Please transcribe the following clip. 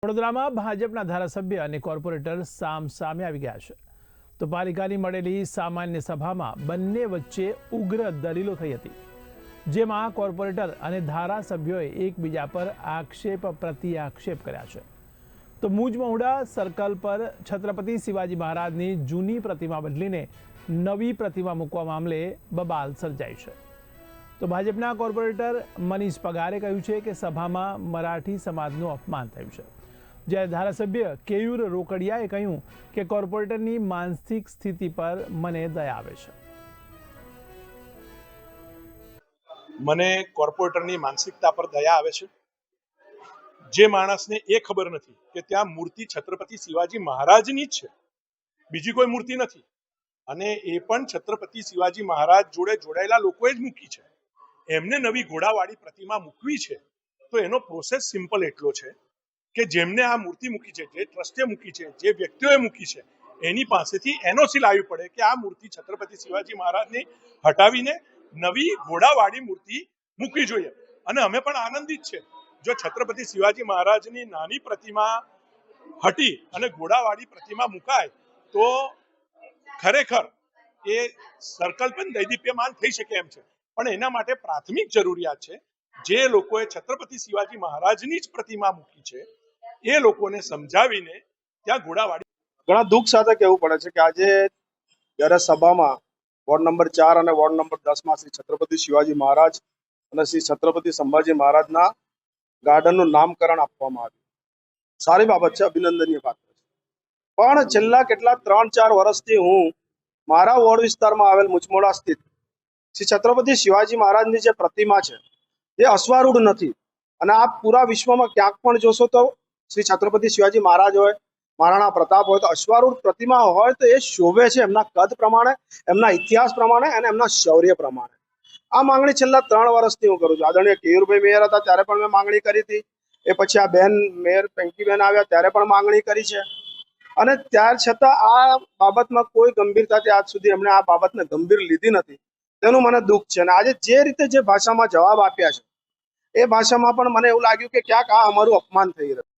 વડોદરામાં ભાજપના ધારાસભ્ય અને કોર્પોરેટર સામે આવી ગયા છે તો પાલિકાની મળેલી સામાન્ય સભામાં બંને વચ્ચે ઉગ્ર દલીલો થઈ હતી, જેમાં કોર્પોરેટર અને ધારાસભ્યોએ એકબીજા પર આક્ષેપ પ્રતિ આક્ષેપ કર્યા છે। તો મુજમહુડા સર્કલ પર છત્રપતિ શિવાજી મહારાજની જૂની પ્રતિમા બદલીને નવી પ્રતિમા મૂકવા મામલે બબાલ સર્જાઈ છે। તો ભાજપના કોર્પોરેટર મનીષ પગારે કહ્યું છે કે સભામાં મરાઠી સમાજનું અપમાન થયું છે, જ્યારે ધારાસભ્ય કેયુર રોકડિયાએ કહ્યું કે કોર્પોરેટરની માનસિક સ્થિતિ પર મને દયા આવે છે। મને કોર્પોરેટરની માનસિકતા પર દયા આવે છે। જે માણસને એ ખબર નથી કે ત્યાં મૂર્તિ છત્રપતિ શિવાજી મહારાજની જ છે, બીજી કોઈ મૂર્તિ નથી, અને એ પણ છત્રપતિ શિવાજી મહારાજ જોડે જોડાયેલા લોકોએ જ મૂકી છે। એમને નવી ઘોડાવાળી પ્રતિમા મૂકવી છે તો એનો પ્રોસેસ સિમ્પલ એટલો છે કે જેમને આ મૂર્તિ મૂકી છે, જે ટ્રસ્ટે મૂકી છે, જે વ્યક્તિઓએ મૂકી છે, એની પાસેથી એનઓસી લાવવી પડે કે આ મૂર્તિ છત્રપતિ શિવાજી મહારાજની હટાવીને નવી ઘોડાવાળી મૂર્તિ મૂકવી જોઈએ। અને અમે પણ આનંદિત છે જો છત્રપતિ શિવાજી મહારાજની નાની પ્રતિમા હટી અને ઘોડાવાળી પ્રતિમા મુકાય તો ખરેખર એ સર્કલ પણ દૈદીપ્યમાન થઈ શકે એમ છે। પણ એના માટે પ્રાથમિક જરૂરિયાત છે જે લોકોએ છત્રપતિ શિવાજી મહારાજની જ પ્રતિમા મૂકી છે એ લોકોને સમજાવીને ત્યાં ઘોડાવાળી। ઘણા દુઃખ સાથે કહેવું પડે છે કે આજે જ્યારે સભામાં વોર્ડ નંબર 4 અને વોર્ડ નંબર 10 માં શ્રી છત્રપતિ શિવાજી મહારાજ અને શ્રી છત્રપતિ સંભાજી મહારાજના ગાર્ડનનું નામકરણ આપવામાં આવ્યું। સારી બાબત છે, અભિનંદનીય વાત છે। પણ છેલ્લા કેટલા 3-4 વર્ષથી હું મારા વોર્ડ વિસ્તારમાં આવેલ મુજમોડા સ્થિત શ્રી છત્રપતિ શિવાજી મહારાજની જે પ્રતિમા છે એ અશ્વારૂઢ નથી, અને આપ પૂરા વિશ્વમાં ક્યાંક પણ જોશો તો શ્રી છત્રપતિ શિવાજી મહારાજ હોય, મહારાણા પ્રતાપ હોય, તો અશ્વારૂઢ પ્રતિમા હોય તો એ શોભે છે એમના કદ પ્રમાણે, એમના ઇતિહાસ પ્રમાણે અને એમના શૌર્ય પ્રમાણે। આ માંગણી છેલ્લા 3 વર્ષથી હું કરું છું। આદરણીય કેયુરભાઈ મેયર હતા ત્યારે પણ મેં માંગણી કરી હતી, એ પછી આ બેન મેયર પેંકીબેન આવ્યા ત્યારે પણ માંગણી કરી છે, અને ત્યાર છતાં આ બાબતમાં કોઈ ગંભીરતાથી આજ સુધી એમણે આ બાબતને ગંભીર લીધી નથી, તેનું મને દુઃખ છે। અને આજે જે રીતે જે ભાષામાં જવાબ આપ્યા છે એ ભાષામાં પણ મને એવું લાગ્યું કે ક્યાંક આ અમારું અપમાન થઈ રહ્યું।